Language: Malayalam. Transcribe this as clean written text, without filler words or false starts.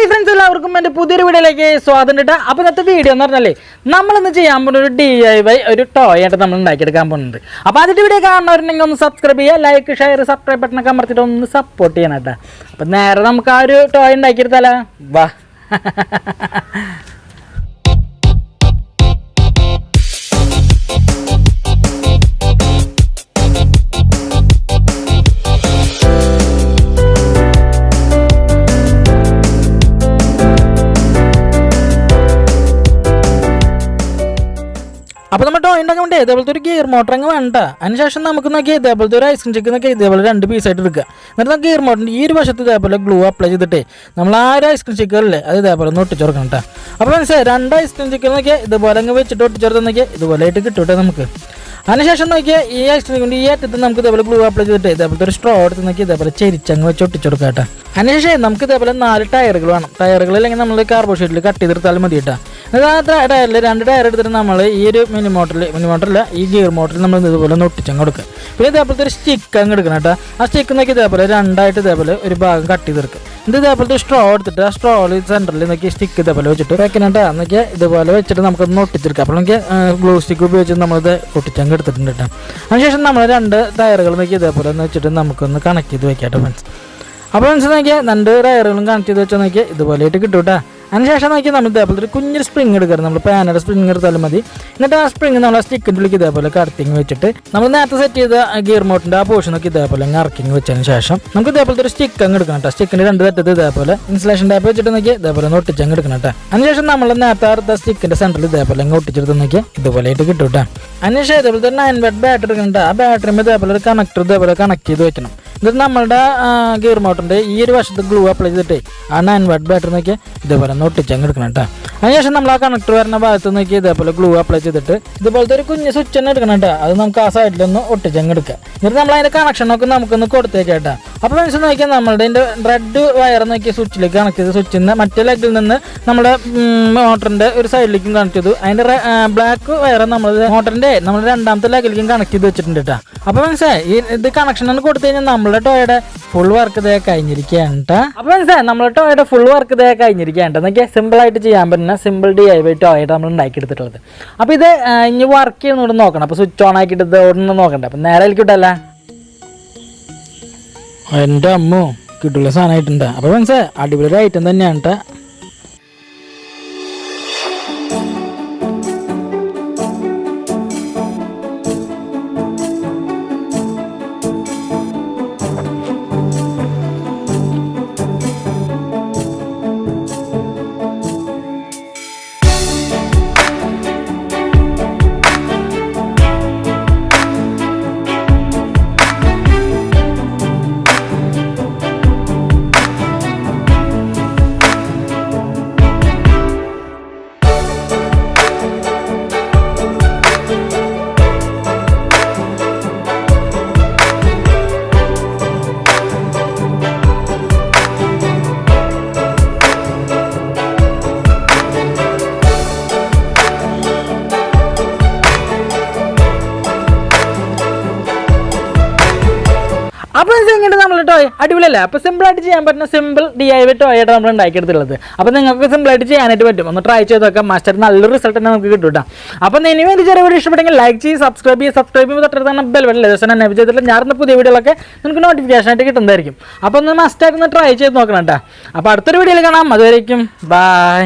ഫ്രണ്ട്സ് എല്ലാവർക്കും എൻ്റെ പുതിയൊരു വീഡിയോയിലേക്ക് സ്വാഗതം കേട്ടോ. അപ്പോൾ ഇന്നത്തെ വീഡിയോ എന്ന് പറഞ്ഞാൽ നമ്മളിന്ന് ചെയ്യാൻ പോകുന്ന ഒരു DIY ഒരു ടോയ് ആയിട്ട് നമ്മൾ ഉണ്ടാക്കിയെടുക്കാൻ പോകുന്നുണ്ട്. അപ്പോൾ അതിൻ്റെ വീഡിയോ കാണുന്നവരുണ്ടെങ്കിൽ ഒന്ന് സബ്സ്ക്രൈബ് ചെയ്യുക, ലൈക്ക് ഷെയർ സബ്സ്ക്രൈബ് ബട്ടണൊക്കെ അമർത്തിയിട്ട് ഒന്ന് സപ്പോർട്ട് ചെയ്യണം കേട്ടോ. അപ്പോൾ നേരെ നമുക്ക് ആ ഒരു ടോയ് ഉണ്ടാക്കിയെടുത്താലോ, വാ. അപ്പോൾ നമ്മൾ ടോയ് ഉണ്ടാക്കാൻ വേണ്ടി ഇതേപോലത്തെ ഒരു ഗിയർ മോട്ടർ അങ്ങ് വേണ്ട. അതിനുശേഷം നമുക്ക് നോക്കി ഇതേപോലത്തെ ഒരു ഐസ്ക്രീം ചിക്കൻ നോക്കി ഇതേപോലെ 2 പീസായിട്ട് എടുക്കുക. എന്നിട്ട് നമുക്ക് ഗിയർ മോട്ടറിൻ്റെ ഈ ഒരു വശത്ത് ഇതേപോലെ ഗ്ലൂ അപ്ലൈ ചെയ്തിട്ട് നമ്മൾ ആ ഒരു ഐസ്ക്രീം ചിക്കനില്ലേ അത് ഇതേപോലെ ഒന്ന് ഒട്ടിച്ചു കൊടുക്കണം കേട്ടോ. അപ്പോൾ മനസ്സിലായി 2 ഐസ്ക്രീം ചിക്കൻ നോക്കിയാൽ ഇതുപോലെ അങ്ങ് വെച്ചിട്ട് ഒട്ടിച്ചെടുത്ത് നോക്കിയാൽ ഇതുപോലെ ആയിട്ട് കിട്ടും നമുക്ക്. അതിനുശേഷം നോക്കിയാൽ ഈ ഐസ്ക്രീം കൊണ്ട് ഈ അറ്റത്ത് നമുക്ക് ഇതേപോലെ ഗ്ലൂ അപ്ലൈ ചെയ്തിട്ട് ഇതേപോലത്തെ ഒരു സ്ട്രോ എടുത്ത് നോക്കി ഇതേപോലെ ചെരിച്ചങ്ങ് വെച്ച് ഒട്ടിച്ചു കൊടുക്കാം കേട്ടോ. അതിനുശേഷം നമുക്ക് ഇതേപോലെ 4 ടയറുകൾ വേണം. ടയറുകൾ അല്ലെങ്കിൽ നമ്മൾ കാർബോർഡ് ഷീറ്റിൽ കട്ട് ചെയ്തെടുത്താലും മതി കേട്ടോ. എന്നിട്ട് ആ ടയറിൽ 2 ടയർ എടുത്തിട്ട് നമ്മൾ ഈ ഒരു മിനി മോട്ടറിൽ ഈ ഗിയർ മോട്ടറിൽ നമ്മൾ ഇതുപോലെ ഒന്ന് ഒട്ടിച്ചങ്ങ് കൊടുക്കുക. പിന്നെ ഇതേപോലത്തെ ഒരു സ്റ്റിക്ക് അങ്ങ് എടുക്കണം കേട്ടോ. ആ സ്റ്റിക്ക് നോക്കി ഇതേപോലെ 2ആയിട്ട് ഇതേപോലെ ഒരു ഭാഗം കട്ട് ചെയ്തെടുക്കുക. ഇത് ഇതേപോലത്തെ സ്ട്രോ എടുത്തിട്ട് ആ സ്ട്രോയിൽ സെൻറ്ററിൽ നോക്കി സ്റ്റിക്ക് ഇതേപോലെ വെച്ചിട്ട് വെക്കണം കേട്ടോ. എന്നൊക്കെ ഇതുപോലെ വെച്ചിട്ട് നമുക്കൊന്ന് ഒട്ടിച്ചെടുക്കാം. അപ്പോൾ നമുക്ക് ഗ്ലൂ സ്റ്റിക്ക് ഉപയോഗിച്ച് നമ്മളിത് ഒട്ടിച്ചങ്ങ് എടുത്തിട്ടുണ്ട് കേട്ടോ. അതിനുശേഷം നമ്മൾ 2 ടയറുകൾ നോക്കി ഇതേപോലെ ഒന്ന് വെച്ചിട്ട് നമുക്കൊന്ന് കണക്ട് ചെയ്ത് വെക്കാം കേട്ടോ ഫ്രണ്ട്സ്. അപ്പോൾ ഫ്രണ്ട്സ് നോക്കിയാൽ 2 ടയറുകളും കണക്ട് ചെയ്ത് വെച്ചാൽ നോക്കിയാൽ ഇതുപോലെയായിട്ട് കിട്ടും കേട്ടോ. അതിനുശേഷം നോക്കിയാൽ നമ്മൾ ഇതേപോലെ ഒരു കുഞ്ഞൊരു സ്പ്രിങ് എടുക്കുക. നമ്മൾ പാനയുടെ സ്പ്രിങ് എടുത്താലും മതി. എന്നിട്ട് ആ സ്പ്രിങ് നമ്മൾ ആ സ്റ്റിക്കിൻ്റെ ഉള്ളിൽ ഇതേപോലെ കടത്തിങ് വെച്ചിട്ട് നമ്മൾ നേരത്തെ സെറ്റ് ചെയ്ത ഗിയർ മോട്ടറിൻ്റെ ആ പോർഷൻ നോക്കി ഇതേപോലെ ഇറക്കിങ് വെച്ചതിന് ശേഷം നമുക്ക് ഇതേപോലത്തെ ഒരു സ്റ്റിക്ക് അങ്ങ് എടുക്കണം കേട്ടോ. സ്റ്റിക്കിൻ്റെ 2 തട്ടത്ത് ഇതേപോലെ ഇൻസുലേഷൻ ടാപ്പ് വെച്ചിട്ട് നോക്കിയാൽ ഇതേപോലെ ഒന്ന് ഒട്ടിച്ചങ്ങ് എടുക്കണം കേട്ടോ. അതിനുശേഷം നമ്മൾ നേരത്തെ അടുത്ത സ്റ്റിക്കിൻ്റെ സെൻറ്ററിൽ ഇതേപോലെ അങ്ങ് ഒട്ടിച്ചെടുത്ത് നോക്കിയാൽ ഇതുപോലെയായിട്ട് കിട്ടും കേട്ടോ. അതിനുശേഷം ഇതേപോലത്തെ 9 വാട്ട് ബാറ്ററി എടുക്കണം. ആ ബാറ്ററിയും ഇതേപോലെ ഒരു കണക്ടർ ഇതേപോലെ കണക്ട് ചെയ്ത് വെക്കണം. എന്നിട്ട് നമ്മളുടെ ഗിയർ മോട്ടറിൻ്റെ ഈ ഒരു വശത്ത് ഗ്ലൂ അപ്ലൈ ചെയ്തിട്ട് ആ 9 വാട്ട് ബാറ്ററി നോക്കിയാൽ ഇതേപോലെ ഒന്ന് ഒട്ടിച്ചങ്ങ് എടുക്കണം കേട്ടോ. അതിനുശേഷം നമ്മൾ ആ കണക്ടർ വരുന്ന ഭാഗത്ത് നോക്കി ഇതേപോലെ ഗ്ലൂ അപ്ലൈ ചെയ്തിട്ട് ഇതുപോലത്തെ ഒരു കുഞ്ഞ് സ്വിച്ച് തന്നെ എടുക്കണം കേട്ടോ. അത് നമുക്ക് ആ സൈഡിലൊന്ന് ഒട്ടിച്ചങ്ങ് എടുക്കുക. എന്നിട്ട് നമ്മൾ അതിൻ്റെ കണക്ഷനൊക്കെ നമുക്കൊന്ന് കൊടുത്തേക്കാം കേട്ടോ. അപ്പോൾ മനസ്സിൽ നോക്കിയാൽ നമ്മളുടെ അതിൻ്റെ റെഡ് വയർ നോക്കി സ്വിച്ചിലേക്ക് കണക്ട് ചെയ്ത് സ്വിച്ചിൽ നിന്ന് മറ്റേ ലെഗിൽ നിന്ന് നമ്മുടെ മോട്ടറിൻ്റെ ഒരു സൈഡിലേക്കും കണക്ട് ചെയ്തു. അതിൻ്റെ ബ്ലാക്ക് വയർ നമ്മൾ മോട്ടറിൻ്റെ നമ്മുടെ 2ാമത്തെ ലെഗിലേക്കും കണക്ട് ചെയ്ത് വെച്ചിട്ടുണ്ട് കേട്ടോ. അപ്പോൾ മനസ്സിലായി ഇത് കണക്ഷൻ കൊടുത്തു കഴിഞ്ഞാൽ നമ്മുടെ ടോയുടെ ഫുൾ വർക്ക് ഇതേ കഴിഞ്ഞിരിക്കുകയാണ് കേട്ടോ. അപ്പോൾ മനസ്സിലായി നമ്മുടെ ടോയുടെ ഫുൾ വർക്ക് ഇതേ കഴിഞ്ഞിരിക്കുകയാണ് എന്നൊക്കെ സിമ്പിളായിട്ട് ചെയ്യാൻ പറ്റുന്ന സിമ്പിൾ DIY ടോയായിട്ട് നമ്മൾ ഉണ്ടാക്കിയെടുത്തിട്ടുള്ളത്. അപ്പോൾ ഇത് ഇനി വർക്ക് ചെയ്യുന്നോട് നോക്കണം. അപ്പോൾ സ്വിച്ച് ഓൺ ആക്കിയിട്ട് ഇത് ഓടുന്ന നോക്കണ്ടേ. അപ്പം നേരെ കിട്ടല്ലേ എൻ്റെ അമ്മോ കിട്ടുള്ള സാധനമായിട്ടുണ്ട്. അപ്പോൾ മനസ്സിലായി അടിപൊളി ഒരു ഐറ്റം തന്നെയാണ് കേട്ടോ. അപ്പോൾ ഇതെങ്ങനെ നമ്മൾ ടോയ് അടിപൊളിയല്ലേ. അപ്പോൾ സിമ്പിളായിട്ട് ചെയ്യാൻ പറ്റുന്ന സിമ്പിൾ DIY ടോയായിട്ട് നമ്മൾ ഉണ്ടാക്കിയെടുത്തുള്ളത്. അപ്പോൾ നിങ്ങൾക്ക് സിമ്പിളായിട്ട് ചെയ്യാനായിട്ട് പറ്റും. ഒന്ന് ട്രൈ ചെയ്ത് നോക്കാം. മാസ്റ്റർ നല്ലൊരു റിസൾട്ട് തന്നെ നമുക്ക് കിട്ടും കേട്ടോ. അപ്പോൾ ഇനി വേണ്ടി ചെറിയ വീഡിയോ ഇഷ്ടപ്പെട്ടെങ്കിൽ ലൈക്ക് ചെയ്ത് സബ്സ്ക്രൈബ് ചെയ്യുമ്പോൾ തൊട്ടടുത്ത് തന്നെ ബെൽ ബട്ടൺ ദിവസം തന്നെ ചെയ്തിട്ട് ഞാറുന്ന പുതിയ വീഡിയോകളൊക്കെ നിങ്ങൾക്ക് നോട്ടിഫിക്കേഷൻ ആയിട്ട് കിട്ടുന്നതായിരിക്കും. അപ്പോൾ ഒന്ന് മസ്റ്റായിട്ട് ഒന്ന് ട്രൈ ചെയ്ത് നോക്കണം കേട്ടോ. അപ്പോൾ അടുത്തൊരു വീഡിയോയിൽ കാണാം. അതുവരേക്കും ബൈ.